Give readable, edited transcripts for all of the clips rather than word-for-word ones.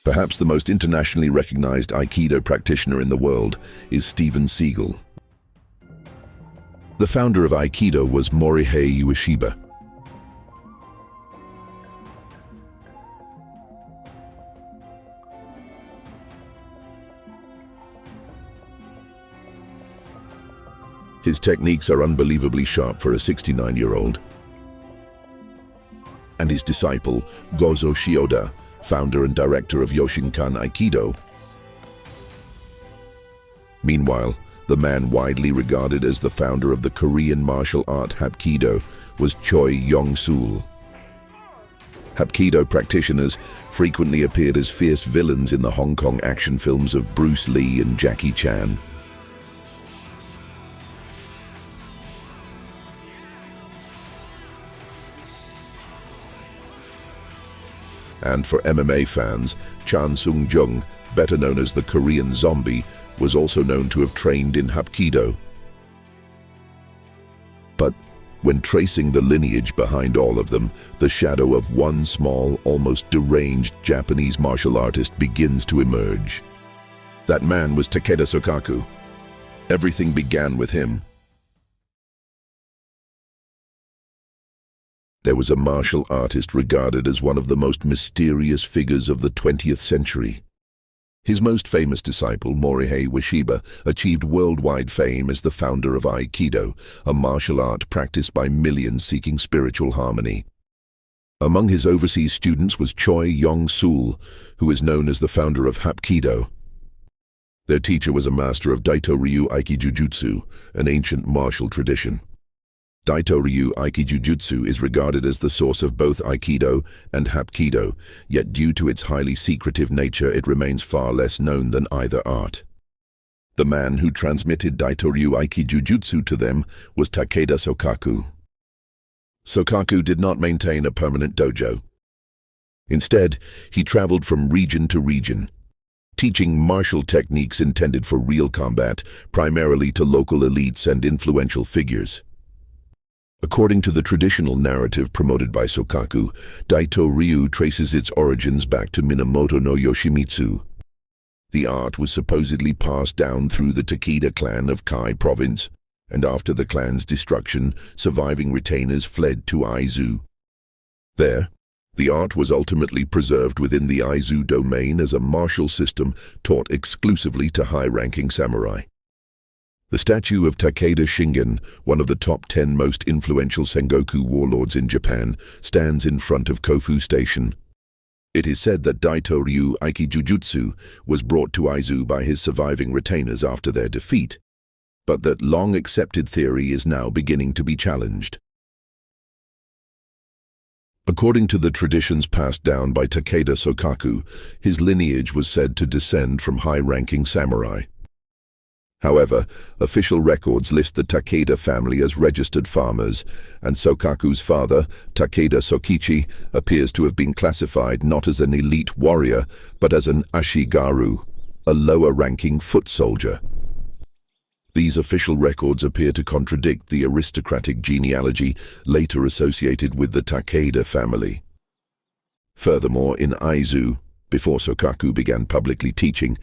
Perhaps the most internationally recognized Aikido practitioner in the world is Steven Seagal. The founder of Aikido was Morihei Ueshiba. His techniques are unbelievably sharp for a 69-year-old. And his disciple, Gozo Shioda, founder and director of Yoshinkan Aikido. Meanwhile, the man widely regarded as the founder of the Korean martial art Hapkido was Choi Yong-sul. Hapkido practitioners frequently appeared as fierce villains in the Hong Kong action films of Bruce Lee and Jackie Chan. And for MMA fans, Chan Sung-jung, better known as the Korean Zombie, was also known to have trained in Hapkido. But when tracing the lineage behind all of them, the shadow of one small, almost deranged Japanese martial artist begins to emerge. That man was Takeda Sokaku. Everything began with him. There was a martial artist regarded as one of the most mysterious figures of the 20th century. His most famous disciple, Morihei Ueshiba, achieved worldwide fame as the founder of Aikido, a martial art practiced by millions seeking spiritual harmony. Among his overseas students was Choi Yong-sul, who is known as the founder of Hapkido. Their teacher was a master of Daito-ryu Aiki-jujutsu, an ancient martial tradition. Daito-ryu Aiki-jujutsu is regarded as the source of both Aikido and Hapkido, yet due to its highly secretive nature it remains far less known than either art. The man who transmitted Daito-ryu Aiki-jujutsu to them was Takeda Sokaku. Sokaku did not maintain a permanent dojo. Instead, he traveled from region to region, teaching martial techniques intended for real combat, primarily to local elites and influential figures. According to the traditional narrative promoted by Sokaku, Daito-ryu traces its origins back to Minamoto no Yoshimitsu. The art was supposedly passed down through the Takeda clan of Kai province, and after the clan's destruction, surviving retainers fled to Aizu. There, the art was ultimately preserved within the Aizu domain as a martial system taught exclusively to high-ranking samurai. The statue of Takeda Shingen, one of the top 10 most influential Sengoku warlords in Japan, stands in front of Kofu Station. It is said that Daito-ryu Aiki-jujutsu was brought to Aizu by his surviving retainers after their defeat, but that long-accepted theory is now beginning to be challenged. According to the traditions passed down by Takeda Sokaku, his lineage was said to descend from high-ranking samurai. However, official records list the Takeda family as registered farmers, and Sokaku's father, Takeda Sokichi, appears to have been classified not as an elite warrior, but as an ashigaru, a lower-ranking foot soldier. These official records appear to contradict the aristocratic genealogy later associated with the Takeda family. Furthermore, in Aizu, before Sokaku began publicly teaching,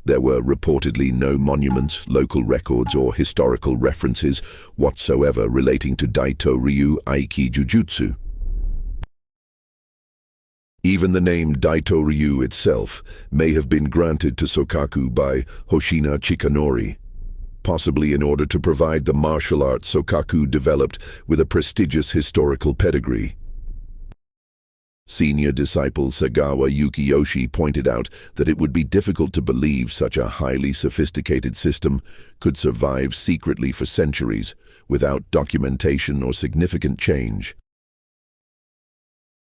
there were reportedly no monuments, local records, or historical references whatsoever relating to Daito-ryu Aiki-jujutsu. Even the name Daito-ryu itself may have been granted to Sokaku by Hoshina Chikanori, possibly in order to provide the martial art Sokaku developed with a prestigious historical pedigree. Senior disciple Sagawa Yukiyoshi pointed out that it would be difficult to believe such a highly sophisticated system could survive secretly for centuries without documentation or significant change.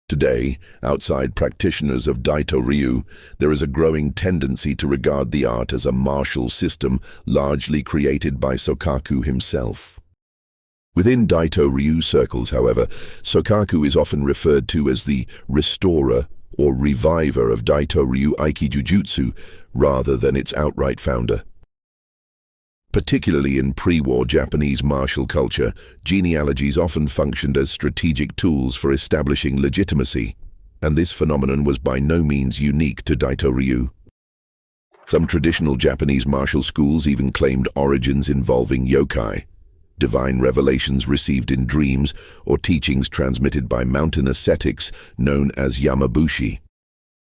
Today, outside practitioners of Daito-ryu, there is a growing tendency to regard the art as a martial system largely created by Sokaku himself. Within Daito-ryu circles, however, Sokaku is often referred to as the restorer or reviver of Daito-ryu Aiki-jujutsu rather than its outright founder. Particularly in pre-war Japanese martial culture, genealogies often functioned as strategic tools for establishing legitimacy, and this phenomenon was by no means unique to Daito-ryu. Some traditional Japanese martial schools even claimed origins involving yokai, divine revelations received in dreams, or teachings transmitted by mountain ascetics known as yamabushi.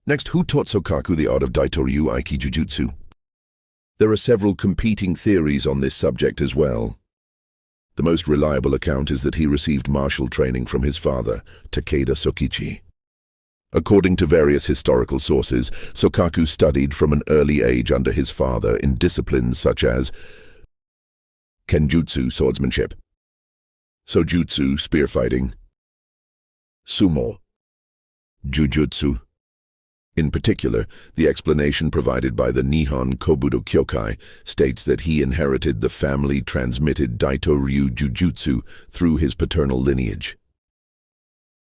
Next, who taught Sokaku the art of Daito-ryu Aiki-jujutsu? There are several competing theories on this subject as well. The most reliable account is that he received martial training from his father, Takeda Sokichi. According to various historical sources, Sokaku studied from an early age under his father in disciplines such as kenjutsu, swordsmanship, sojutsu, spearfighting, sumo, jujutsu. In particular, the explanation provided by the Nihon Kobudo Kyokai states that he inherited the family-transmitted Daito-ryu Jujutsu through his paternal lineage.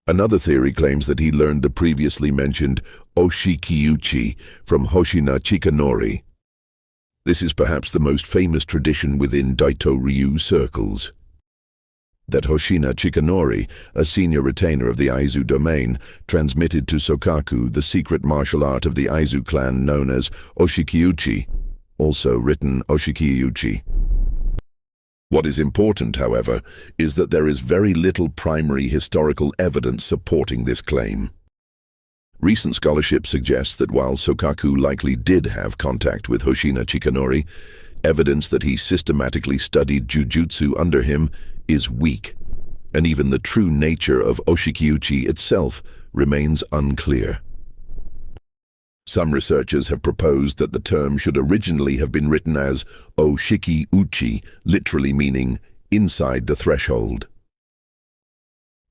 Another theory claims that he learned the previously mentioned Oshiki-uchi from Hoshina Chikanori. This is perhaps the most famous tradition within Daito-ryu circles. That Hoshina Chikanori, a senior retainer of the Aizu domain, transmitted to Sokaku the secret martial art of the Aizu clan known as Oshiki-uchi, also written Oshiki-uchi. What is important, however, is that there is very little primary historical evidence supporting this claim. Recent scholarship suggests that while Sokaku likely did have contact with Hoshina Chikanori, evidence that he systematically studied jujutsu under him is weak, and even the true nature of Oshiki-uchi itself remains unclear. Some researchers have proposed that the term should originally have been written as Oshiki-uchi, literally meaning inside the threshold.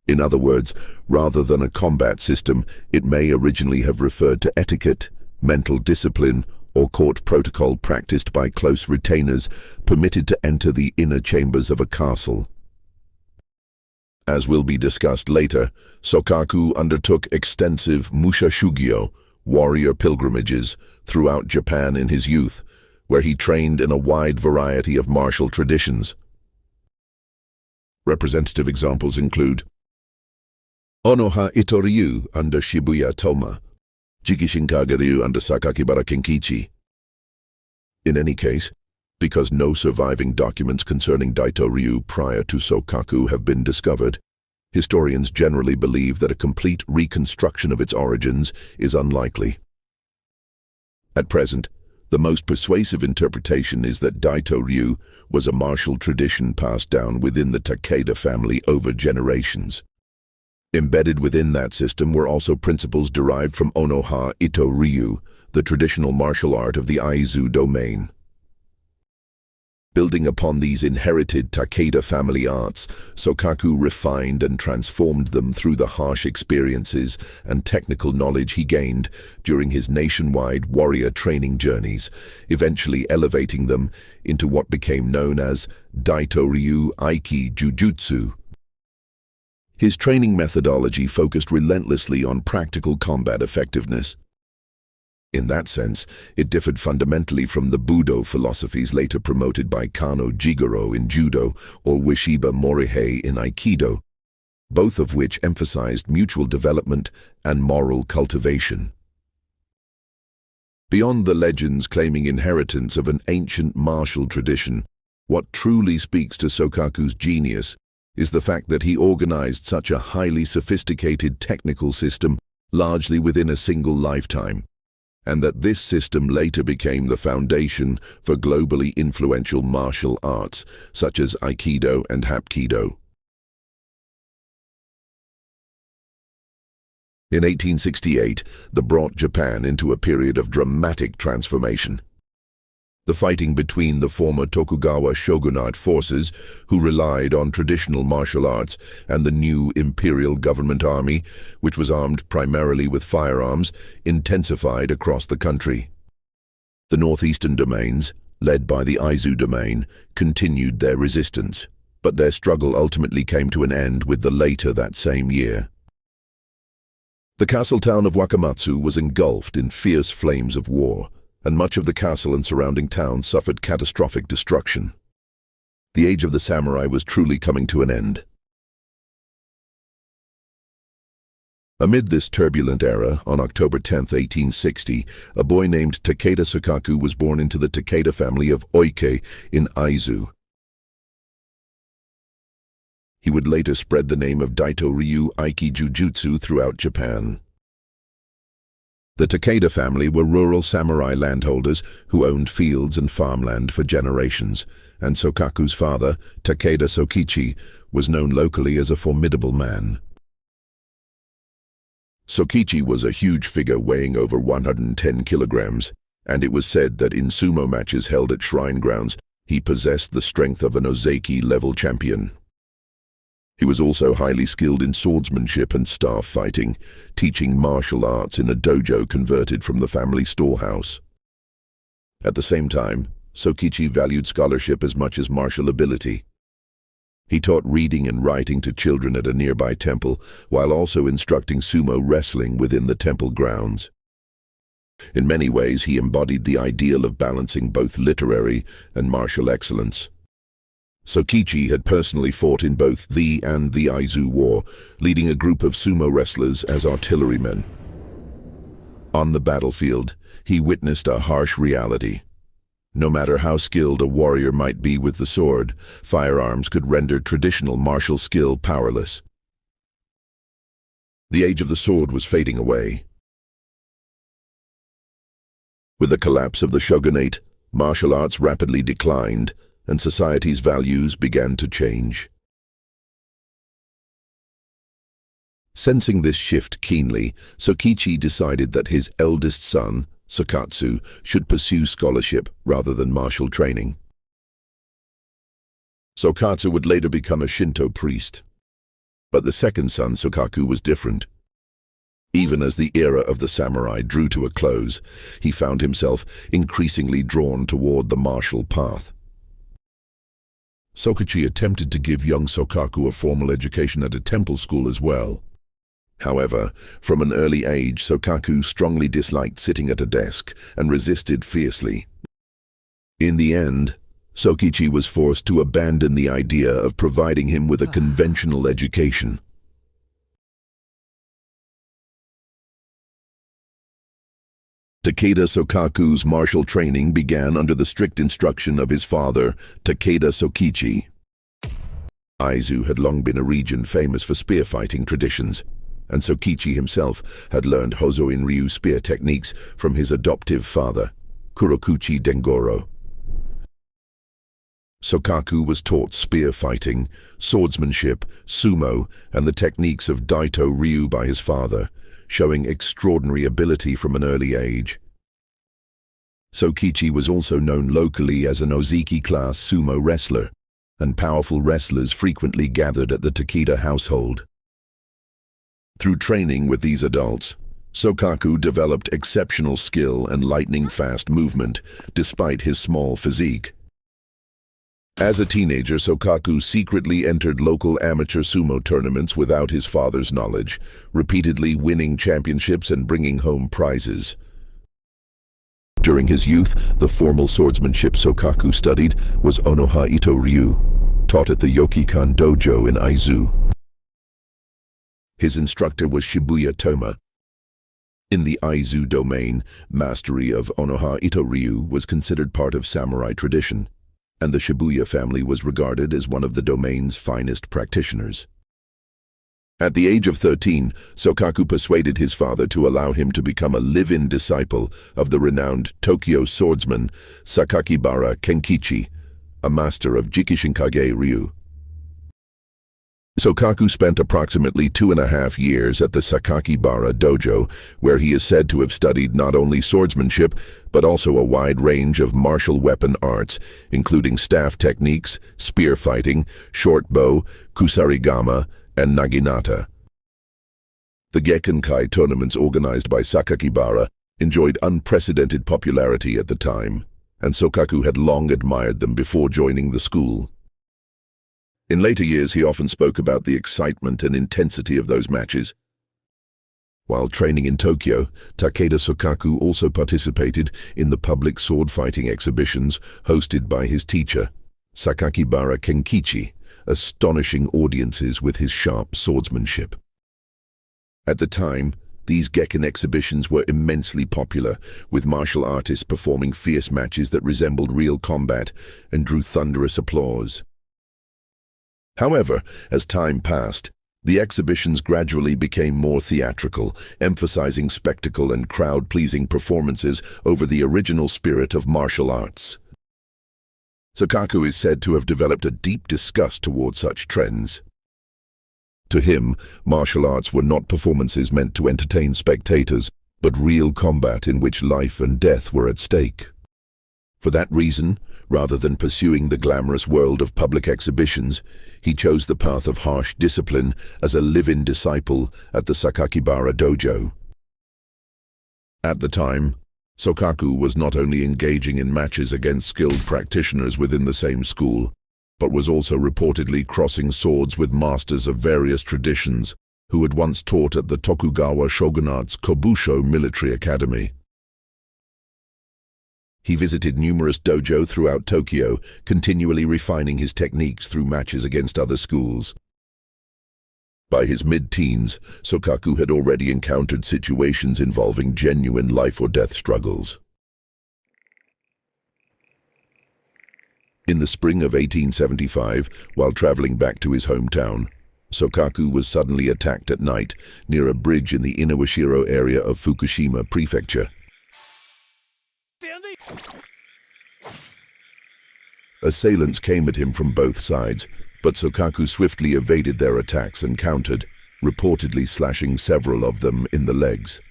In other words, rather than a combat system, it may originally have referred to etiquette, mental discipline, or court protocol practiced by close retainers permitted to enter the inner chambers of a castle. As will be discussed later, Sokaku undertook extensive mushashugyo, warrior pilgrimages, throughout Japan in his youth, where he trained in a wide variety of martial traditions. Representative examples include Onoha Ito-ryu under Shibuya Toma, Jikishinkageryu under Sakakibara Kenkichi. In any case, because no surviving documents concerning Daito-ryu prior to Sokaku have been discovered, historians generally believe that a complete reconstruction of its origins is unlikely. At present, the most persuasive interpretation is that Daito-ryu was a martial tradition passed down within the Takeda family over generations. Embedded within that system were also principles derived from Onoha Ito-ryu, the traditional martial art of the Aizu domain. Building upon these inherited Takeda family arts, Sokaku refined and transformed them through the harsh experiences and technical knowledge he gained during his nationwide warrior training journeys, eventually elevating them into what became known as Daito-ryu Aiki-jujutsu. His training methodology focused relentlessly on practical combat effectiveness. In that sense, it differed fundamentally from the Budo philosophies later promoted by Kano Jigoro in Judo or Ueshiba Morihei in Aikido, both of which emphasized mutual development and moral cultivation. Beyond the legends claiming inheritance of an ancient martial tradition, what truly speaks to Sokaku's genius is the fact that he organized such a highly sophisticated technical system largely within a single lifetime, and that this system later became the foundation for globally influential martial arts such as Aikido and Hapkido. In 1868, that brought Japan into a period of dramatic transformation. The fighting between the former Tokugawa shogunate forces, who relied on traditional martial arts, and the new imperial government army, which was armed primarily with firearms, intensified across the country. The northeastern domains, led by the Aizu domain, continued their resistance, but their struggle ultimately came to an end with the later that same year. The castle town of Wakamatsu was engulfed in fierce flames of war, and much of the castle and surrounding town suffered catastrophic destruction. The age of the samurai was truly coming to an end. Amid this turbulent era, on October 10, 1860, a boy named Takeda Sokaku was born into the Takeda family of Oike in Aizu. He would later spread the name of Daito-ryu Aiki-jujutsu throughout Japan. The Takeda family were rural samurai landholders who owned fields and farmland for generations, and Sokaku's father, Takeda Sokichi, was known locally as a formidable man. Sokichi was a huge figure weighing over 110 kilograms, and it was said that in sumo matches held at shrine grounds, he possessed the strength of an Ozeki-level champion. He was also highly skilled in swordsmanship and staff fighting, teaching martial arts in a dojo converted from the family storehouse. At the same time, Sokichi valued scholarship as much as martial ability. He taught reading and writing to children at a nearby temple, while also instructing sumo wrestling within the temple grounds. In many ways, he embodied the ideal of balancing both literary and martial excellence. Sokichi had personally fought in both the and the Aizu War, leading a group of sumo wrestlers as artillerymen. On the battlefield, he witnessed a harsh reality. No matter how skilled a warrior might be with the sword, firearms could render traditional martial skill powerless. The age of the sword was fading away. With the collapse of the shogunate, martial arts rapidly declined, and society's values began to change. Sensing this shift keenly, Sokichi decided that his eldest son, Sokatsu, should pursue scholarship rather than martial training. Sokatsu would later become a Shinto priest. But the second son, Sokaku, was different. Even as the era of the samurai drew to a close, he found himself increasingly drawn toward the martial path. Sokichi attempted to give young Sokaku a formal education at a temple school as well. However, from an early age, Sokaku strongly disliked sitting at a desk and resisted fiercely. In the end, Sokichi was forced to abandon the idea of providing him with a conventional education. Takeda Sokaku's martial training began under the strict instruction of his father, Takeda Sokichi. Aizu had long been a region famous for spear fighting traditions, and Sokichi himself had learned Hozo-in-ryu spear techniques from his adoptive father, Kurokuchi Dengoro. Sokaku was taught spear fighting, swordsmanship, sumo, and the techniques of Daito-ryu by his father, showing extraordinary ability from an early age. Sokichi was also known locally as an Ozeki-class sumo wrestler, and powerful wrestlers frequently gathered at the Takeda household. Through training with these adults, Sokaku developed exceptional skill and lightning-fast movement, despite his small physique. As a teenager, Sokaku secretly entered local amateur sumo tournaments without his father's knowledge, repeatedly winning championships and bringing home prizes. During his youth, the formal swordsmanship Sokaku studied was Onoha Ito-ryu, taught at the Yokikan dojo in Aizu. His instructor was Shibuya Toma. In the Aizu domain, mastery of Onoha Ito-ryu was considered part of samurai tradition, and the Shibuya family was regarded as one of the domain's finest practitioners. At the age of 13, Sokaku persuaded his father to allow him to become a live-in disciple of the renowned Tokyo swordsman Sakakibara Kenkichi, a master of Jikishinkage Ryu. Sokaku spent approximately 2.5 years at the Sakakibara dojo, where he is said to have studied not only swordsmanship, but also a wide range of martial weapon arts, including staff techniques, spear fighting, short bow, kusarigama, and naginata. The Gekkenkai tournaments organized by Sakakibara enjoyed unprecedented popularity at the time, and Sokaku had long admired them before joining the school. In later years, he often spoke about the excitement and intensity of those matches. While training in Tokyo, Takeda Sokaku also participated in the public sword-fighting exhibitions hosted by his teacher, Sakakibara Kenkichi, astonishing audiences with his sharp swordsmanship. At the time, these Gekken exhibitions were immensely popular, with martial artists performing fierce matches that resembled real combat and drew thunderous applause. However, as time passed, the exhibitions gradually became more theatrical, emphasizing spectacle and crowd-pleasing performances over the original spirit of martial arts. Sokaku is said to have developed a deep disgust toward such trends. To him, martial arts were not performances meant to entertain spectators, but real combat in which life and death were at stake. For that reason, rather than pursuing the glamorous world of public exhibitions, he chose the path of harsh discipline as a live-in disciple at the Sakakibara dojo. At the time, Sokaku was not only engaging in matches against skilled practitioners within the same school, but was also reportedly crossing swords with masters of various traditions who had once taught at the Tokugawa shogunate's Kobusho military academy. He visited numerous dojo throughout Tokyo, continually refining his techniques through matches against other schools. By his mid-teens, Sokaku had already encountered situations involving genuine life-or-death struggles. In the spring of 1875, while traveling back to his hometown, Sokaku was suddenly attacked at night near a bridge in the Inawashiro area of Fukushima Prefecture. Assailants came at him from both sides, but Sokaku swiftly evaded their attacks and countered, reportedly slashing several of them in the legs.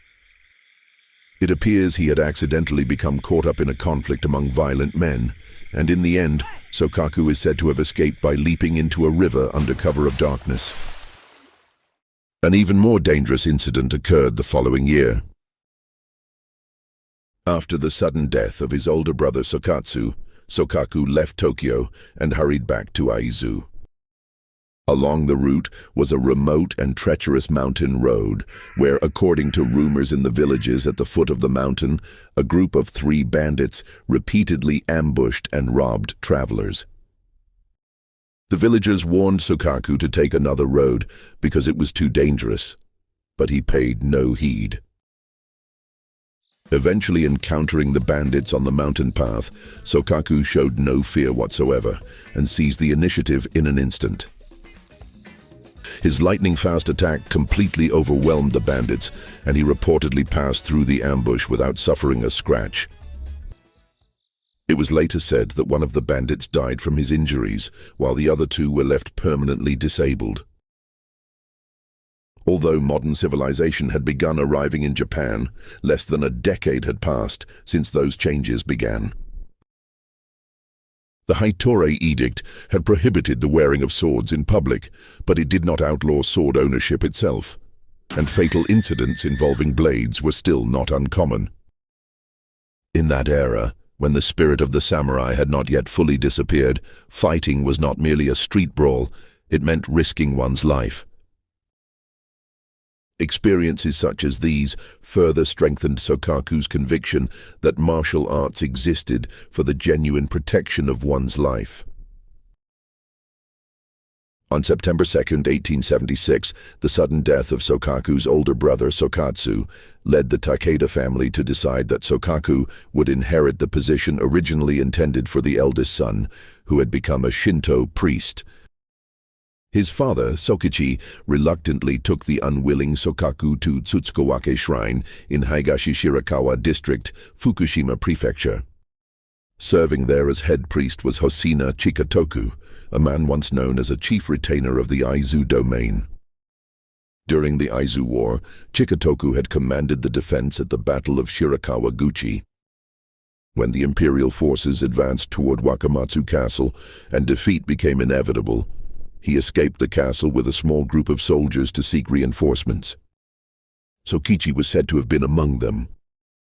It appears he had accidentally become caught up in a conflict among violent men, and in the end, Sokaku is said to have escaped by leaping into a river under cover of darkness. An even more dangerous incident occurred the following year. After the sudden death of his older brother Sokatsu, Sokaku left Tokyo and hurried back to Aizu. Along the route was a remote and treacherous mountain road where, according to rumors in the villages at the foot of the mountain, a group of 3 bandits repeatedly ambushed and robbed travelers. The villagers warned Sokaku to take another road because it was too dangerous, but he paid no heed. Eventually encountering the bandits on the mountain path, Sokaku showed no fear whatsoever and seized the initiative in an instant. His lightning-fast attack completely overwhelmed the bandits, and he reportedly passed through the ambush without suffering a scratch. It was later said that one of the bandits died from his injuries, while the other 2 were left permanently disabled. Although modern civilization had begun arriving in Japan, less than a decade had passed since those changes began. The Hitorei Edict had prohibited the wearing of swords in public, but it did not outlaw sword ownership itself, and fatal incidents involving blades were still not uncommon. In that era, when the spirit of the samurai had not yet fully disappeared, fighting was not merely a street brawl, it meant risking one's life. Experiences such as these further strengthened Sokaku's conviction that martial arts existed for the genuine protection of one's life. On September 2, 1876, the sudden death of Sokaku's older brother Sokatsu led the Takeda family to decide that Sokaku would inherit the position originally intended for the eldest son, who had become a Shinto priest. His father, Sokichi, reluctantly took the unwilling Sokaku to Tsutsukawake Shrine in Higashi Shirakawa District, Fukushima Prefecture. Serving there as head priest was Hosina Chikatoku, a man once known as a chief retainer of the Aizu domain. During the Aizu War, Chikatoku had commanded the defense at the Battle of Shirakawa-guchi. When the imperial forces advanced toward Wakamatsu Castle and defeat became inevitable, he escaped the castle with a small group of soldiers to seek reinforcements. Sokichi was said to have been among them.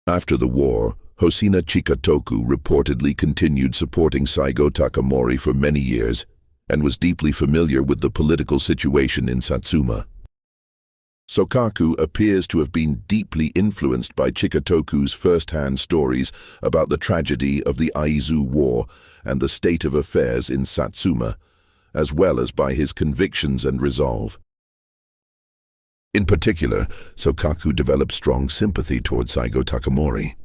After the war, Hosina Chikatoku reportedly continued supporting Saigo Takamori for many years and was deeply familiar with the political situation in Satsuma. Sokaku appears to have been deeply influenced by Chikatoku's first-hand stories about the tragedy of the Aizu War and the state of affairs in Satsuma, as well as by his convictions and resolve. In particular, Sokaku developed strong sympathy towards Saigo Takamori.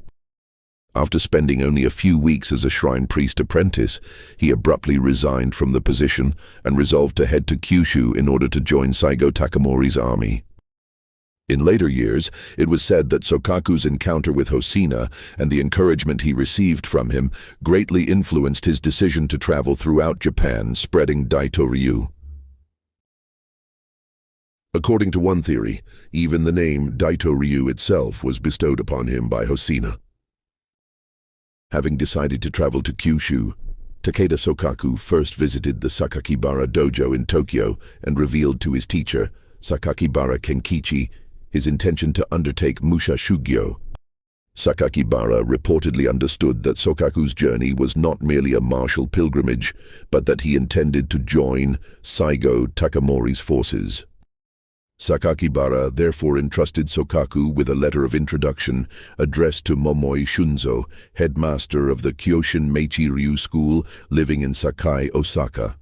After spending only a few weeks as a shrine priest apprentice, he abruptly resigned from the position and resolved to head to Kyushu in order to join Saigo Takamori's army. In later years, it was said that Sokaku's encounter with Hosina and the encouragement he received from him greatly influenced his decision to travel throughout Japan, spreading Daito-ryu. According to one theory, even the name Daito-ryu itself was bestowed upon him by Hosina. Having decided to travel to Kyushu, Takeda Sokaku first visited the Sakakibara dojo in Tokyo and revealed to his teacher, Sakakibara Kenkichi, his intention to undertake Musha Shugyo. Sakakibara reportedly understood that Sokaku's journey was not merely a martial pilgrimage, but that he intended to join Saigo Takamori's forces. Sakakibara therefore entrusted Sokaku with a letter of introduction addressed to Momoi Shunzo, headmaster of the Kyoshin Meiji-ryu school living in Sakai, Osaka.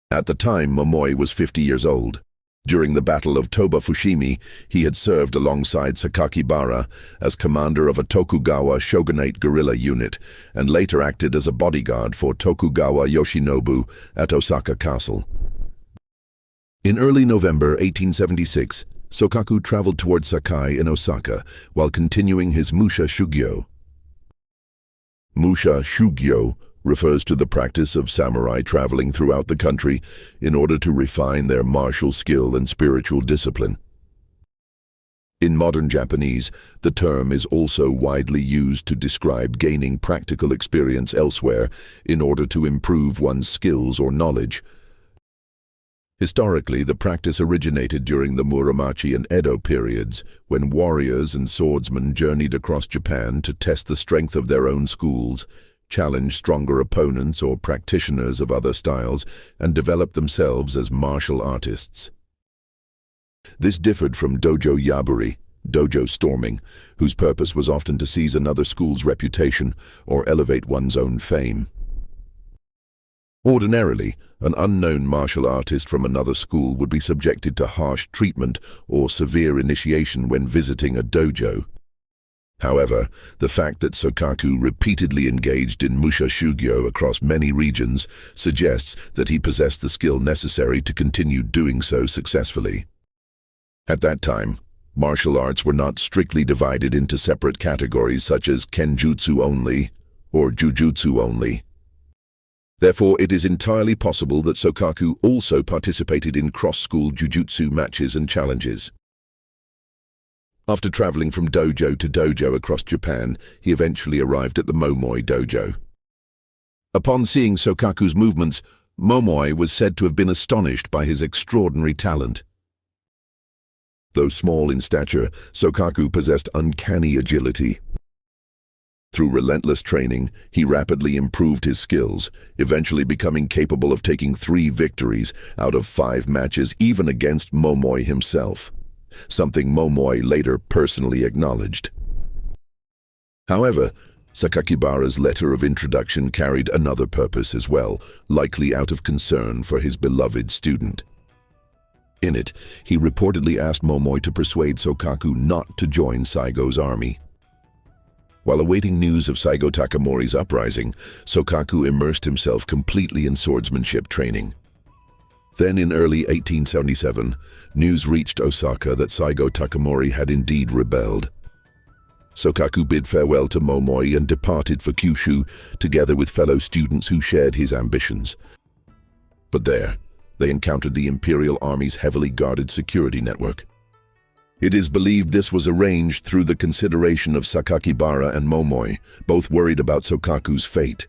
At the time, Momoi was 50 years old. During the Battle of Toba Fushimi, he had served alongside Sakakibara as commander of a Tokugawa shogunate guerrilla unit and later acted as a bodyguard for Tokugawa Yoshinobu at Osaka Castle. In early November 1876, Sokaku traveled toward Sakai in Osaka while continuing his Musha Shugyo. Musha Shugyo refers to the practice of samurai traveling throughout the country in order to refine their martial skill and spiritual discipline. In modern Japanese, the term is also widely used to describe gaining practical experience elsewhere in order to improve one's skills or knowledge. Historically, the practice originated during the Muromachi and Edo periods, when warriors and swordsmen journeyed across Japan to test the strength of their own schools, challenge stronger opponents or practitioners of other styles, and develop themselves as martial artists. This differed from dojo yaburi, dojo storming, whose purpose was often to seize another school's reputation or elevate one's own fame. Ordinarily, an unknown martial artist from another school would be subjected to harsh treatment or severe initiation when visiting a dojo. However, the fact that Sokaku repeatedly engaged in Musha Shugyo across many regions suggests that he possessed the skill necessary to continue doing so successfully. At that time, martial arts were not strictly divided into separate categories such as Kenjutsu only or Jujutsu only. Therefore, it is entirely possible that Sokaku also participated in cross-school jujutsu matches and challenges. After traveling from dojo to dojo across Japan, he eventually arrived at the Momoi dojo. Upon seeing Sokaku's movements, Momoi was said to have been astonished by his extraordinary talent. Though small in stature, Sokaku possessed uncanny agility. Through relentless training, he rapidly improved his skills, eventually becoming capable of taking 3 victories out of 5 matches even against Momoi himself, something Momoi later personally acknowledged. However, Sakakibara's letter of introduction carried another purpose as well, likely out of concern for his beloved student. In it, he reportedly asked Momoi to persuade Sokaku not to join Saigo's army. While awaiting news of Saigo Takamori's uprising, Sokaku immersed himself completely in swordsmanship training. Then in early 1877, news reached Osaka that Saigo Takamori had indeed rebelled. Sokaku bid farewell to Momoi and departed for Kyushu, together with fellow students who shared his ambitions. But there, they encountered the Imperial Army's heavily guarded security network. It is believed this was arranged through the consideration of Sakakibara and Momoi, both worried about Sokaku's fate.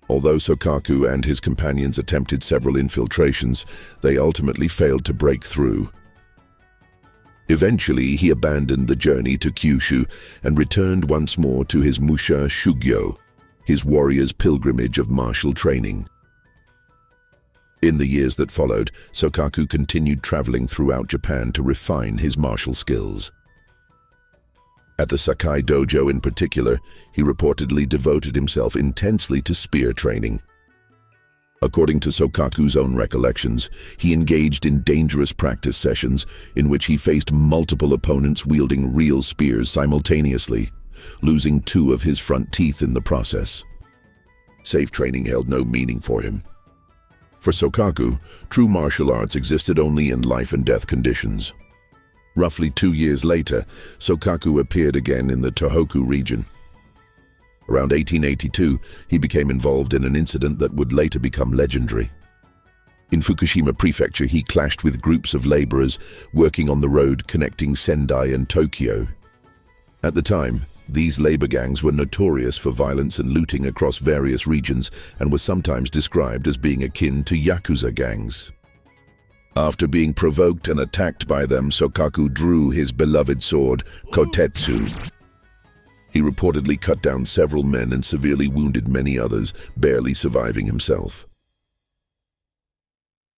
Although Sokaku and his companions attempted several infiltrations, they ultimately failed to break through. Eventually, he abandoned the journey to Kyushu and returned once more to his Musha Shugyo, his warrior's pilgrimage of martial training. In the years that followed, Sokaku continued traveling throughout Japan to refine his martial skills. At the Sakai dojo in particular, he reportedly devoted himself intensely to spear training. According to Sokaku's own recollections, he engaged in dangerous practice sessions in which he faced multiple opponents wielding real spears simultaneously, losing 2 of his front teeth in the process. Safe training held no meaning for him. For Sokaku, true martial arts existed only in life-and-death conditions. Roughly 2 years later, Sokaku appeared again in the Tohoku region. Around 1882, he became involved in an incident that would later become legendary. In Fukushima Prefecture, he clashed with groups of laborers working on the road connecting Sendai and Tokyo. At the time, these labor gangs were notorious for violence and looting across various regions and were sometimes described as being akin to Yakuza gangs. After being provoked and attacked by them, Sokaku drew his beloved sword, Kotetsu. He reportedly cut down several men and severely wounded many others, barely surviving himself.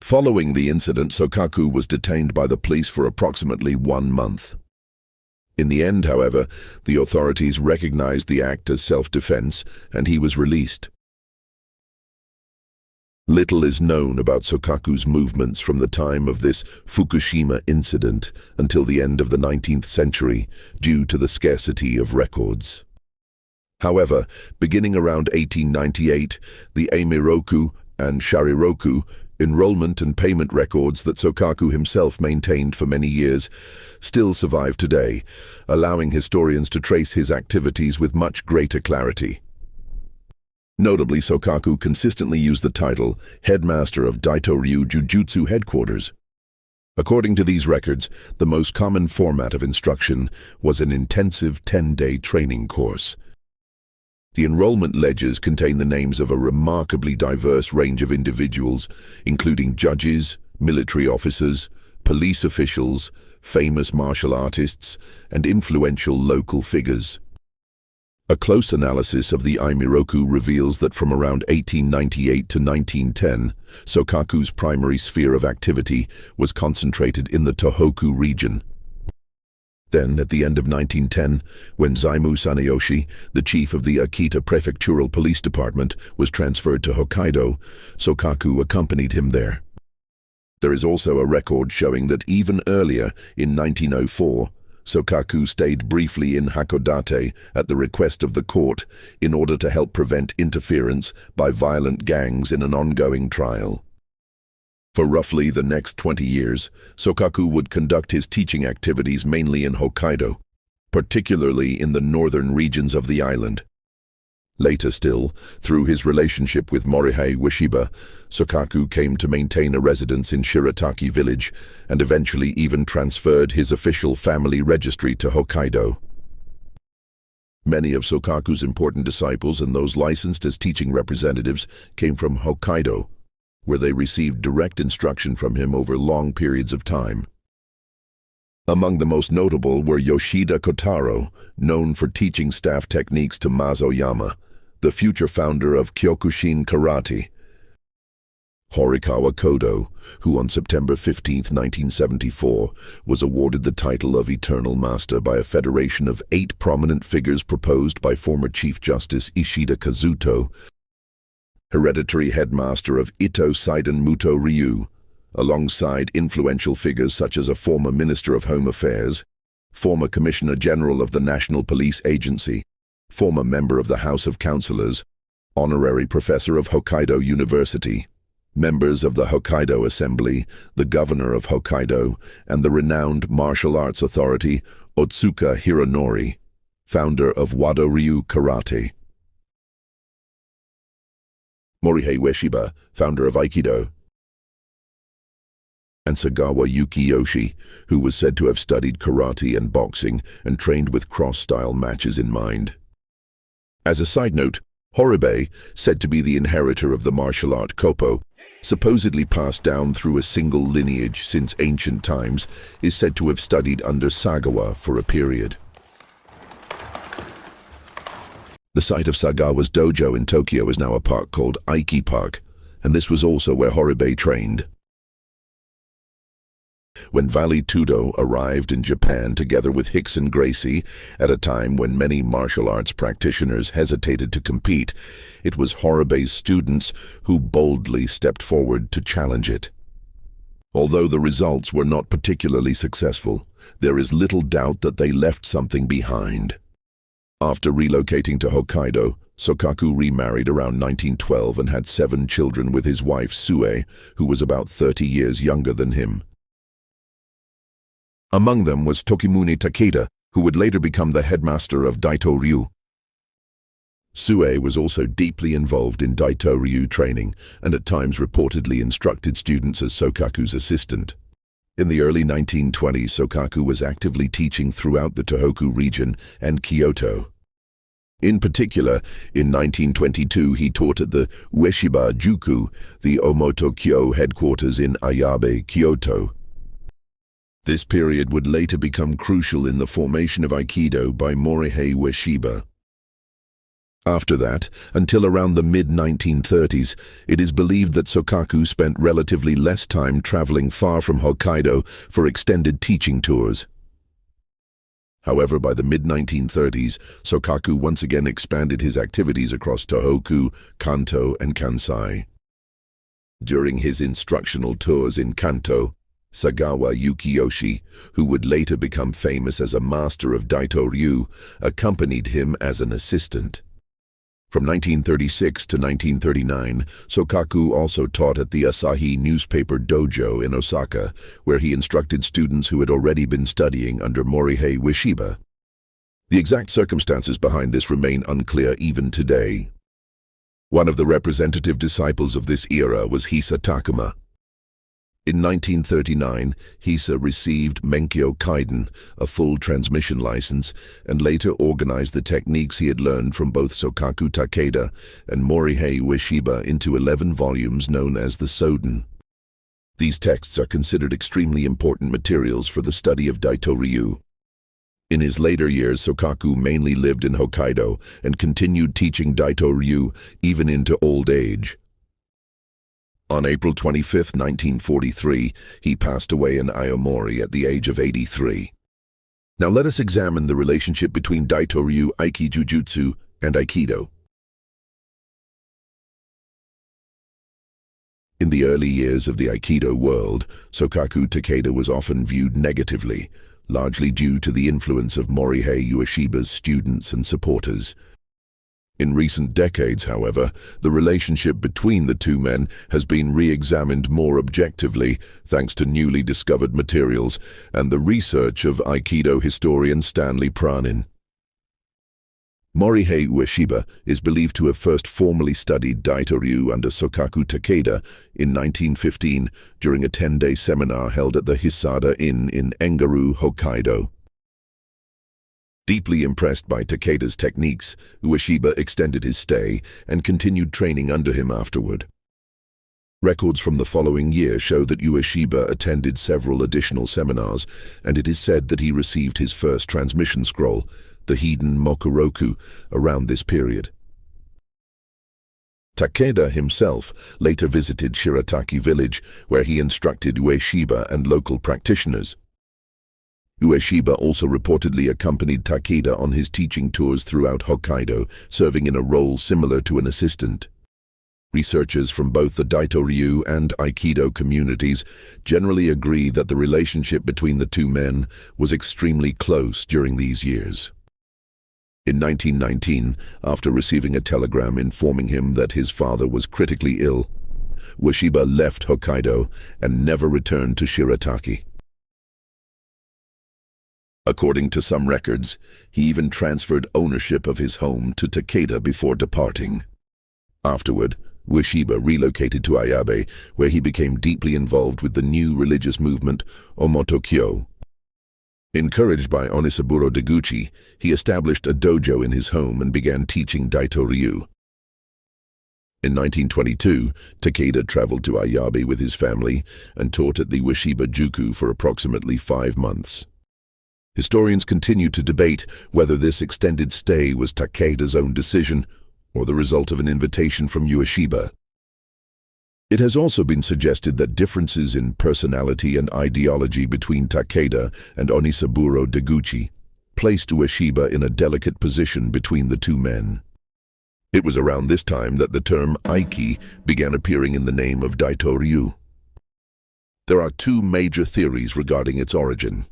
Following the incident, Sokaku was detained by the police for approximately 1 month. In the end, however, the authorities recognized the act as self-defense, and he was released. Little is known about Sokaku's movements from the time of this Fukushima incident until the end of the 19th century due to the scarcity of records. However, beginning around 1898, the Eimiroku and Shariroku enrollment and payment records that Sokaku himself maintained for many years still survive today, allowing historians to trace his activities with much greater clarity. Notably, Sokaku consistently used the title Headmaster of Daito-ryu Jujutsu Headquarters. According to these records, the most common format of instruction was an intensive 10-day training course. The enrollment ledgers contain the names of a remarkably diverse range of individuals, including judges, military officers, police officials, famous martial artists, and influential local figures. A close analysis of the Eimiroku reveals that from around 1898 to 1910, Sokaku's primary sphere of activity was concentrated in the Tohoku region. Then, at the end of 1910, when Zaimu Sanayoshi, the chief of the Akita Prefectural Police Department, was transferred to Hokkaido, Sokaku accompanied him there. There is also a record showing that even earlier, in 1904, Sokaku stayed briefly in Hakodate at the request of the court in order to help prevent interference by violent gangs in an ongoing trial. For roughly the next 20 years, Sokaku would conduct his teaching activities mainly in Hokkaido, particularly in the northern regions of the island. Later still, through his relationship with Morihei Ueshiba, Sokaku came to maintain a residence in Shirataki village and eventually even transferred his official family registry to Hokkaido. Many of Sokaku's important disciples and those licensed as teaching representatives came from Hokkaido, where they received direct instruction from him over long periods of time. Among the most notable were Yoshida Kotaro, known for teaching staff techniques to Mazoyama, the future founder of Kyokushin Karate; Horikawa Kodo, who on September 15, 1974, was awarded the title of Eternal Master by a federation of 8 prominent figures proposed by former Chief Justice Ishida Kazuto; hereditary headmaster of Ito Seiden Muto Ryu, alongside influential figures such as a former Minister of Home Affairs, former Commissioner General of the National Police Agency, former member of the House of Councillors, honorary professor of Hokkaido University, members of the Hokkaido Assembly, the Governor of Hokkaido, and the renowned martial arts authority Otsuka Hironori, founder of Wado-ryu Karate; Morihei Ueshiba, founder of Aikido; and Sagawa Yukiyoshi, who was said to have studied karate and boxing and trained with cross-style matches in mind. As a side note, Horibei, said to be the inheritor of the martial art Koppo, supposedly passed down through a single lineage since ancient times, is said to have studied under Sagawa for a period. The site of Sagawa's dojo in Tokyo is now a park called Aiki Park, and this was also where Horibei trained. When Valley Tudo arrived in Japan together with Hickson Gracie at a time when many martial arts practitioners hesitated to compete, it was Horibei's students who boldly stepped forward to challenge it. Although the results were not particularly successful, there is little doubt that they left something behind. After relocating to Hokkaido, Sokaku remarried around 1912 and had 7 children with his wife Sue, who was about 30 years younger than him. Among them was Tokimune Takeda, who would later become the headmaster of Daito-ryu. Sue was also deeply involved in Daito-ryu training and at times reportedly instructed students as Sokaku's assistant. In the early 1920s, Sokaku was actively teaching throughout the Tohoku region and Kyoto. In particular, in 1922 he taught at the Ueshiba Juku, the Omotokyo headquarters in Ayabe, Kyoto. This period would later become crucial in the formation of Aikido by Morihei Ueshiba. After that, until around the mid-1930s, it is believed that Sokaku spent relatively less time traveling far from Hokkaido for extended teaching tours. However, by the mid-1930s, Sokaku once again expanded his activities across Tohoku, Kanto, and Kansai. During his instructional tours in Kanto, Sagawa Yukiyoshi, who would later become famous as a master of Daito-ryu, accompanied him as an assistant. From 1936 to 1939, Sokaku also taught at the Asahi newspaper dojo in Osaka, where he instructed students who had already been studying under Morihei Ueshiba. The exact circumstances behind this remain unclear even today. One of the representative disciples of this era was Hisa Takuma. In 1939, Hisa received Menkyo Kaiden, a full transmission license, and later organized the techniques he had learned from both Sokaku Takeda and Morihei Ueshiba into 11 volumes known as the Soden. These texts are considered extremely important materials for the study of Daito-ryu. In his later years, Sokaku mainly lived in Hokkaido and continued teaching Daito-ryu even into old age. On April 25, 1943, he passed away in Aomori at the age of 83. Now let us examine the relationship between Daito-ryu Aiki-jujutsu and Aikido. In the early years of the Aikido world, Sokaku Takeda was often viewed negatively, largely due to the influence of Morihei Ueshiba's students and supporters. In recent decades, however, the relationship between the two men has been re-examined more objectively thanks to newly discovered materials and the research of Aikido historian Stanley Pranin. Morihei Ueshiba is believed to have first formally studied Daito-ryu under Sokaku Takeda in 1915 during a 10-day seminar held at the Hisada Inn in Engaru, Hokkaido. Deeply impressed by Takeda's techniques, Ueshiba extended his stay and continued training under him afterward. Records from the following year show that Ueshiba attended several additional seminars, and it is said that he received his first transmission scroll, the Hiden Mokuroku, around this period. Takeda himself later visited Shirataki village, where he instructed Ueshiba and local practitioners. Ueshiba also reportedly accompanied Takeda on his teaching tours throughout Hokkaido, serving in a role similar to an assistant. Researchers from both the Daito-ryu and Aikido communities generally agree that the relationship between the two men was extremely close during these years. In 1919, after receiving a telegram informing him that his father was critically ill, Ueshiba left Hokkaido and never returned to Shirataki. According to some records, he even transferred ownership of his home to Takeda before departing. Afterward, Ueshiba relocated to Ayabe, where he became deeply involved with the new religious movement, Omotokyo. Encouraged by Onisaburo Deguchi, he established a dojo in his home and began teaching Daito-ryu. In 1922, Takeda traveled to Ayabe with his family and taught at the Ueshiba Juku for approximately 5 months. Historians continue to debate whether this extended stay was Takeda's own decision or the result of an invitation from Ueshiba. It has also been suggested that differences in personality and ideology between Takeda and Onisaburo Deguchi placed Ueshiba in a delicate position between the two men. It was around this time that the term Aiki began appearing in the name of Daito-ryu. There are two major theories regarding its origin.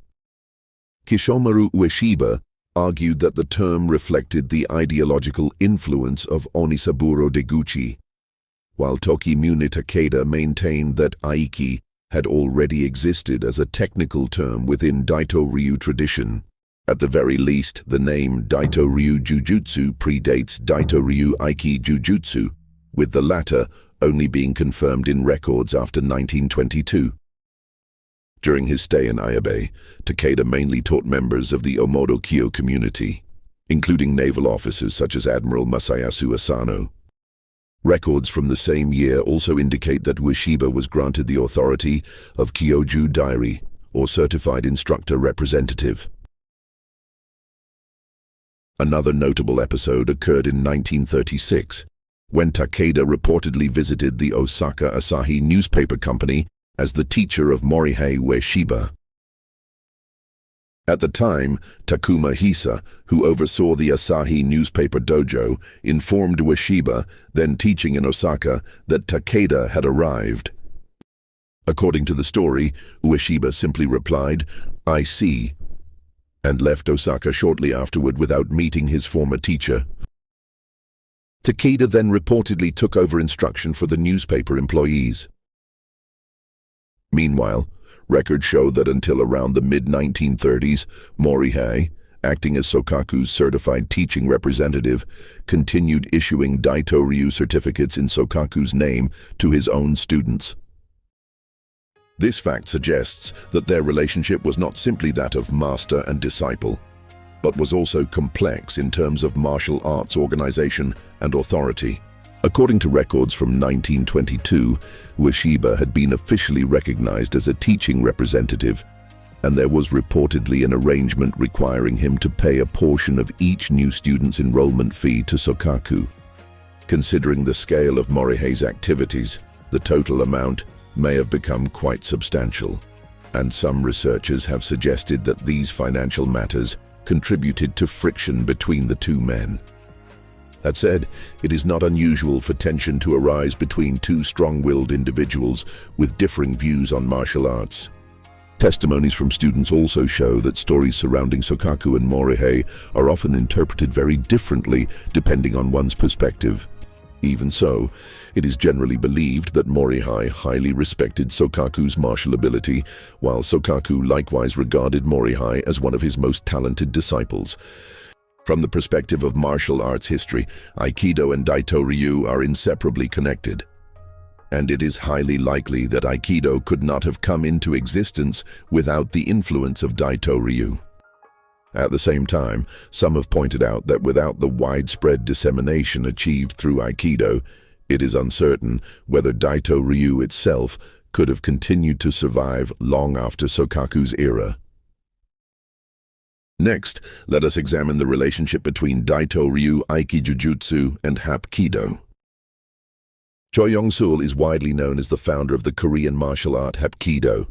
Kishomaru Ueshiba argued that the term reflected the ideological influence of Onisaburo Deguchi, while Tokimune Takeda maintained that Aiki had already existed as a technical term within Daito-ryu tradition. At the very least, the name Daito-ryu Jujutsu predates Daito-ryu Aiki-jujutsu, with the latter only being confirmed in records after 1922. During his stay in Ayabe, Takeda mainly taught members of the Omodo-kyo community, including naval officers such as Admiral Masayasu Asano. Records from the same year also indicate that Ueshiba was granted the authority of Kyoju Dairi, or Certified Instructor Representative. Another notable episode occurred in 1936, when Takeda reportedly visited the Osaka Asahi newspaper company as the teacher of Morihei Ueshiba. At the time, Takuma Hisa, who oversaw the Asahi newspaper dojo, informed Ueshiba, then teaching in Osaka, that Takeda had arrived. According to the story, Ueshiba simply replied, "I see," and left Osaka shortly afterward without meeting his former teacher. Takeda then reportedly took over instruction for the newspaper employees. Meanwhile, records show that until around the mid-1930s, Morihei, acting as Sokaku's certified teaching representative, continued issuing Daito-ryu certificates in Sokaku's name to his own students. This fact suggests that their relationship was not simply that of master and disciple, but was also complex in terms of martial arts organization and authority. According to records from 1922, Ueshiba had been officially recognized as a teaching representative, and there was reportedly an arrangement requiring him to pay a portion of each new student's enrollment fee to Sokaku. Considering the scale of Morihei's activities, the total amount may have become quite substantial, and some researchers have suggested that these financial matters contributed to friction between the two men. That said, it is not unusual for tension to arise between two strong-willed individuals with differing views on martial arts. Testimonies from students also show that stories surrounding Sokaku and Morihei are often interpreted very differently depending on one's perspective. Even so, it is generally believed that Morihei highly respected Sokaku's martial ability, while Sokaku likewise regarded Morihei as one of his most talented disciples. From the perspective of martial arts history, Aikido and Daito-ryu are inseparably connected. And it is highly likely that Aikido could not have come into existence without the influence of Daito-ryu. At the same time, some have pointed out that without the widespread dissemination achieved through Aikido, it is uncertain whether Daito-ryu itself could have continued to survive long after Sokaku's era. Next, let us examine the relationship between Daito-ryu Aiki-jujutsu and Hapkido. Choi Yong-sul is widely known as the founder of the Korean martial art Hapkido.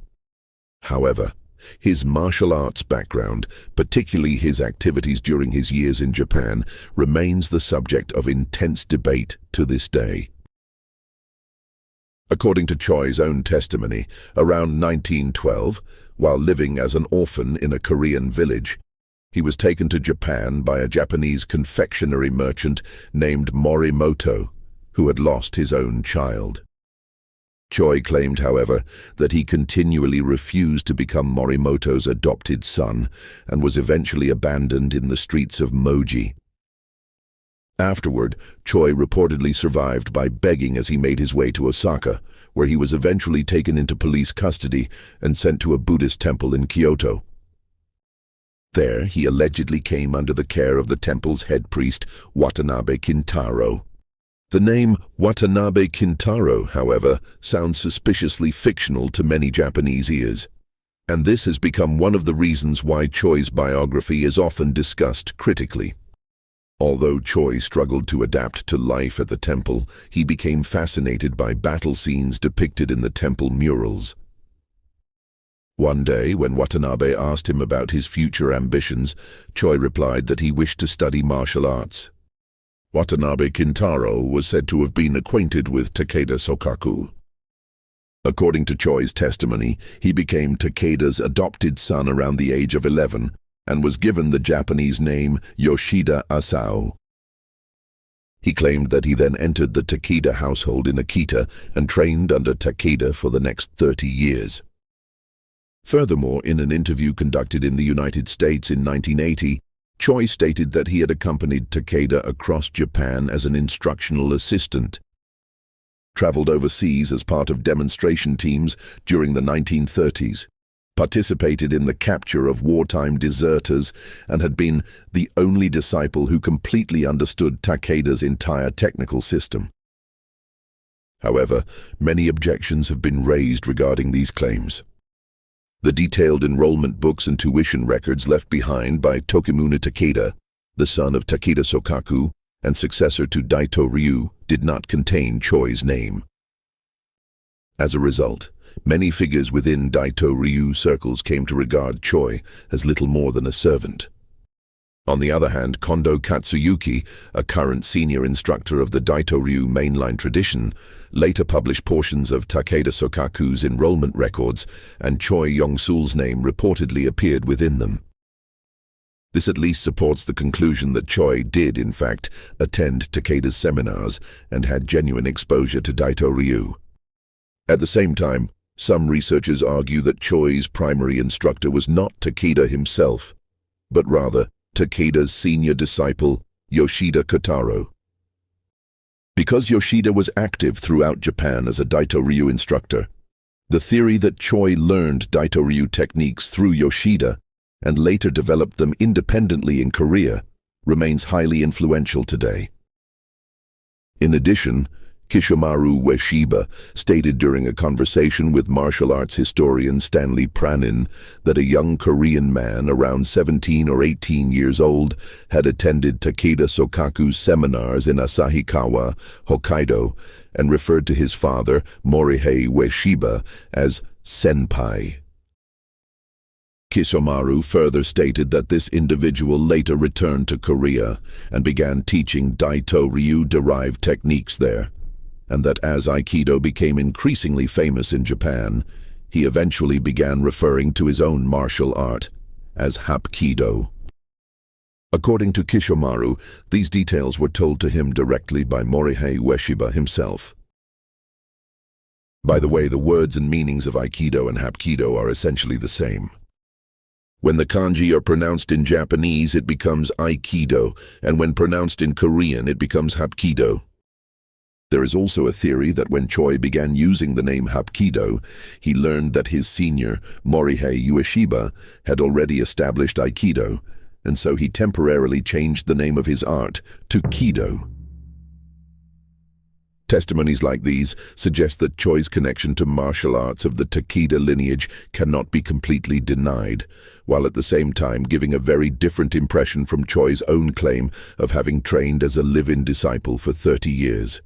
However, his martial arts background, particularly his activities during his years in Japan, remains the subject of intense debate to this day. According to Choi's own testimony, around 1912, while living as an orphan in a Korean village, he was taken to Japan by a Japanese confectionery merchant named Morimoto, who had lost his own child. Choi claimed, however, that he continually refused to become Morimoto's adopted son and was eventually abandoned in the streets of Moji. Afterward, Choi reportedly survived by begging as he made his way to Osaka, where he was eventually taken into police custody and sent to a Buddhist temple in Kyoto. There, he allegedly came under the care of the temple's head priest, Watanabe Kintaro. The name Watanabe Kintaro, however, sounds suspiciously fictional to many Japanese ears, and this has become one of the reasons why Choi's biography is often discussed critically. Although Choi struggled to adapt to life at the temple, he became fascinated by battle scenes depicted in the temple murals. One day, when Watanabe asked him about his future ambitions, Choi replied that he wished to study martial arts. Watanabe Kintaro was said to have been acquainted with Takeda Sokaku. According to Choi's testimony, he became Takeda's adopted son around the age of 11 and was given the Japanese name Yoshida Asao. He claimed that he then entered the Takeda household in Akita and trained under Takeda for the next 30 years. Furthermore, in an interview conducted in the United States in 1980, Choi stated that he had accompanied Takeda across Japan as an instructional assistant, traveled overseas as part of demonstration teams during the 1930s, participated in the capture of wartime deserters, and had been the only disciple who completely understood Takeda's entire technical system. However, many objections have been raised regarding these claims. The detailed enrollment books and tuition records left behind by Tokimune Takeda, the son of Takeda Sokaku and successor to Daito-ryu, did not contain Choi's name. As a result, many figures within Daito-ryu circles came to regard Choi as little more than a servant. On the other hand, Kondo Katsuyuki, a current senior instructor of the Daito-ryu mainline tradition, later published portions of Takeda Sokaku's enrollment records, and Choi Yong-sul's name reportedly appeared within them. This at least supports the conclusion that Choi did, in fact, attend Takeda's seminars and had genuine exposure to Daito-ryu. At the same time, some researchers argue that Choi's primary instructor was not Takeda himself, but rather Takeda's senior disciple, Yoshida Kotaro. Because Yoshida was active throughout Japan as a Daito-ryu instructor, the theory that Choi learned Daito-ryu techniques through Yoshida and later developed them independently in Korea remains highly influential today. In addition, Kishomaru Ueshiba stated during a conversation with martial arts historian Stanley Pranin that a young Korean man around 17 or 18 years old had attended Takeda Sokaku's seminars in Asahikawa, Hokkaido, and referred to his father, Morihei Ueshiba, as senpai. Kishomaru further stated that this individual later returned to Korea and began teaching Daito-ryu-derived techniques there, and that as Aikido became increasingly famous in Japan, he eventually began referring to his own martial art as Hapkido. According to Kishomaru, these details were told to him directly by Morihei Ueshiba himself. By the way, the words and meanings of Aikido and Hapkido are essentially the same. When the kanji are pronounced in Japanese, it becomes Aikido, and when pronounced in Korean, it becomes Hapkido. There is also a theory that when Choi began using the name Hapkido, he learned that his senior, Morihei Ueshiba, had already established Aikido, and so he temporarily changed the name of his art to Kido. Testimonies like these suggest that Choi's connection to martial arts of the Takeda lineage cannot be completely denied, while at the same time giving a very different impression from Choi's own claim of having trained as a live-in disciple for 30 years.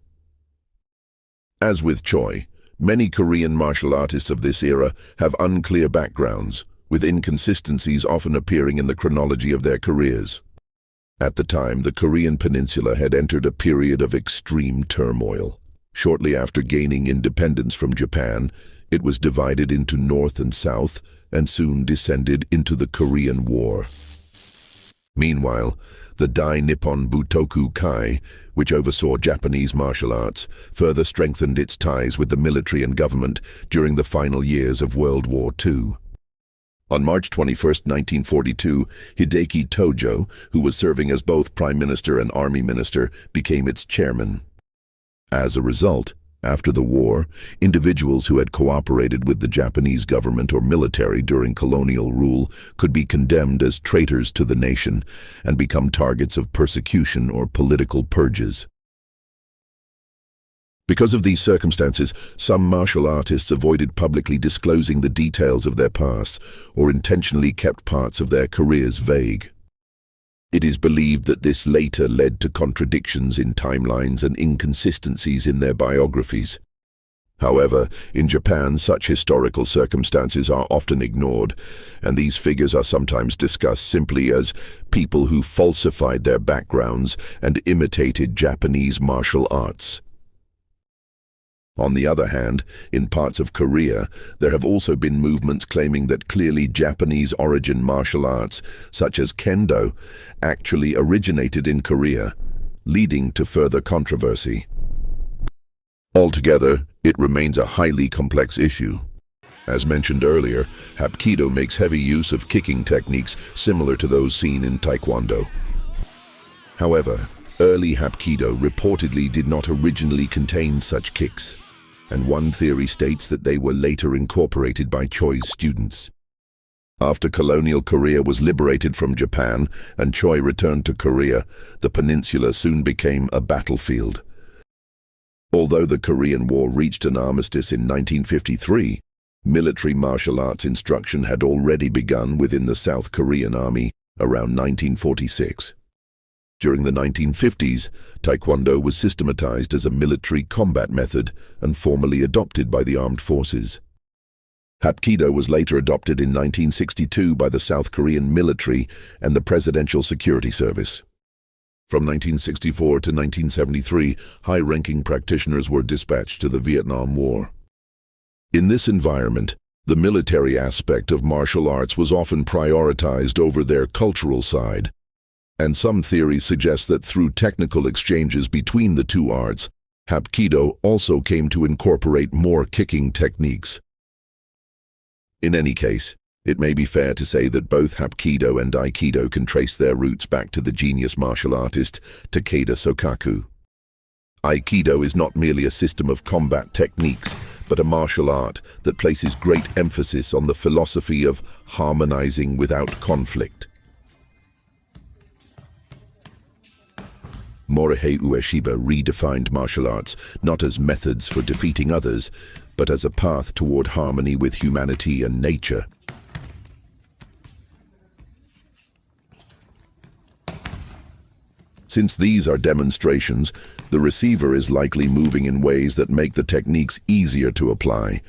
As with Choi, many Korean martial artists of this era have unclear backgrounds, with inconsistencies often appearing in the chronology of their careers. At the time, the Korean peninsula had entered a period of extreme turmoil. Shortly after gaining independence from Japan, it was divided into North and South, and soon descended into the Korean War. Meanwhile, the Dai Nippon Butoku Kai, which oversaw Japanese martial arts, further strengthened its ties with the military and government during the final years of World War II. On March 21, 1942, Hideki Tojo, who was serving as both Prime Minister and Army Minister, became its chairman. As a result, after the war, individuals who had cooperated with the Japanese government or military during colonial rule could be condemned as traitors to the nation and become targets of persecution or political purges. Because of these circumstances, some martial artists avoided publicly disclosing the details of their past or intentionally kept parts of their careers vague. It is believed that this later led to contradictions in timelines and inconsistencies in their biographies. However, in Japan, such historical circumstances are often ignored, and these figures are sometimes discussed simply as people who falsified their backgrounds and imitated Japanese martial arts. On the other hand, in parts of Korea, there have also been movements claiming that clearly Japanese origin martial arts, such as Kendo, actually originated in Korea, leading to further controversy. Altogether, it remains a highly complex issue. As mentioned earlier, Hapkido makes heavy use of kicking techniques similar to those seen in Taekwondo. However, early Hapkido reportedly did not originally contain such kicks, and one theory states that they were later incorporated by Choi's students. After colonial Korea was liberated from Japan and Choi returned to Korea, the peninsula soon became a battlefield. Although the Korean War reached an armistice in 1953, military martial arts instruction had already begun within the South Korean Army around 1946. During the 1950s, Taekwondo was systematized as a military combat method and formally adopted by the armed forces. Hapkido was later adopted in 1962 by the South Korean military and the Presidential Security Service. From 1964 to 1973, high-ranking practitioners were dispatched to the Vietnam War. In this environment, the military aspect of martial arts was often prioritized over their cultural side, and some theories suggest that through technical exchanges between the two arts, Hapkido also came to incorporate more kicking techniques. In any case, it may be fair to say that both Hapkido and Aikido can trace their roots back to the genius martial artist Takeda Sokaku. Aikido is not merely a system of combat techniques, but a martial art that places great emphasis on the philosophy of harmonizing without conflict. Morihei Ueshiba redefined martial arts not as methods for defeating others, but as a path toward harmony with humanity and nature. Since these are demonstrations, the receiver is likely moving in ways that make the techniques easier to apply.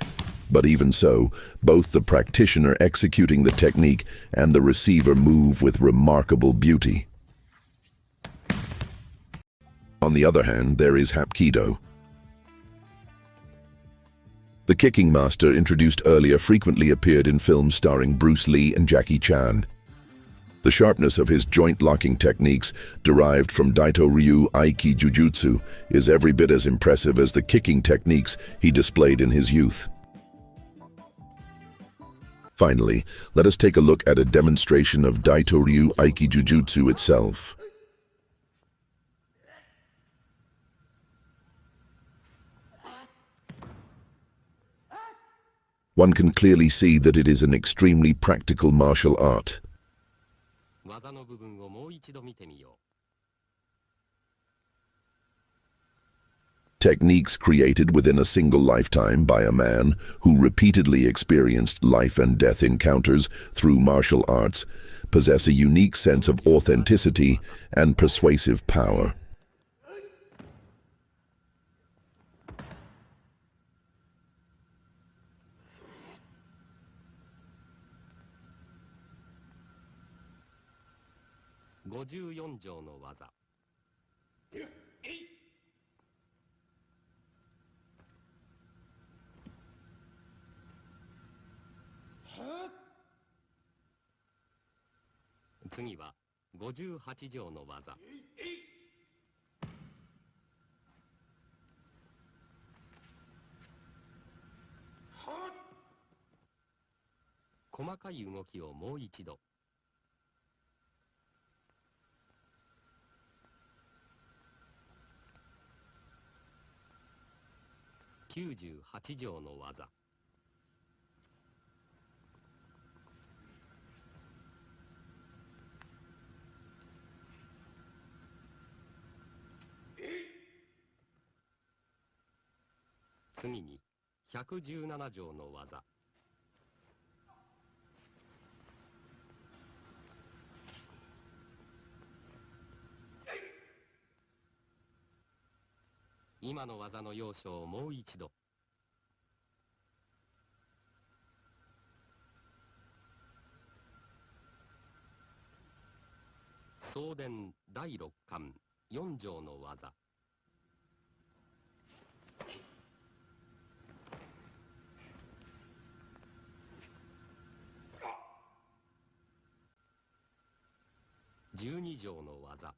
But even so, both the practitioner executing the technique and the receiver move with remarkable beauty. On the other hand, there is Hapkido. The kicking master introduced earlier frequently appeared in films starring Bruce Lee and Jackie Chan. The sharpness of his joint-locking techniques, derived from Daito-ryu Aiki-jujutsu, is every bit as impressive as the kicking techniques he displayed in his youth. Finally, let us take a look at a demonstration of Daito-ryu Aiki-jujutsu itself. One can clearly see that it is an extremely practical martial art. Techniques created within a single lifetime by a man who repeatedly experienced life and death encounters through martial arts possess a unique sense of authenticity and persuasive power. 今の技の要所をもう一度。送電第6巻4条の技。12条の技。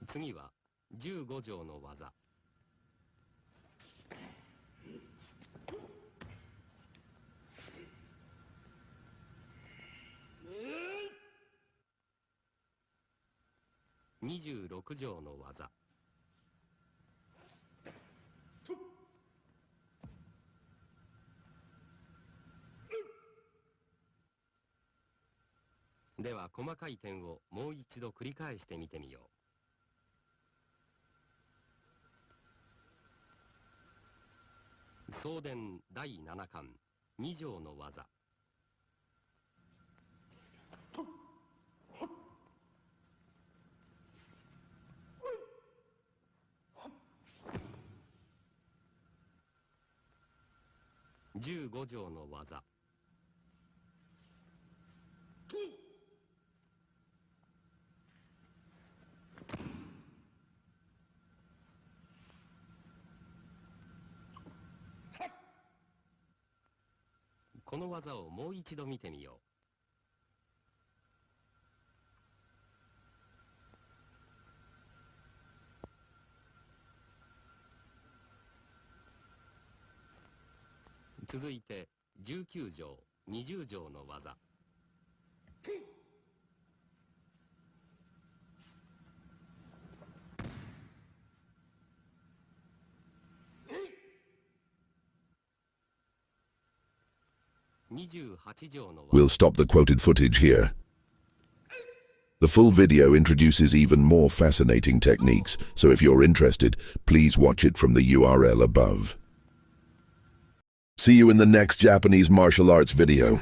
次は15条の技。26条の技。では細かい点をもう一度繰り返してみてみよう。送電第7巻2条の技。15条の技。この技をもう一度見てみよう。続いて19条20条の技。28条の技。We'll stop the quoted footage here. The full video introduces even more fascinating techniques, so if you're interested, please watch it from the URL above. See you in the next Japanese martial arts video.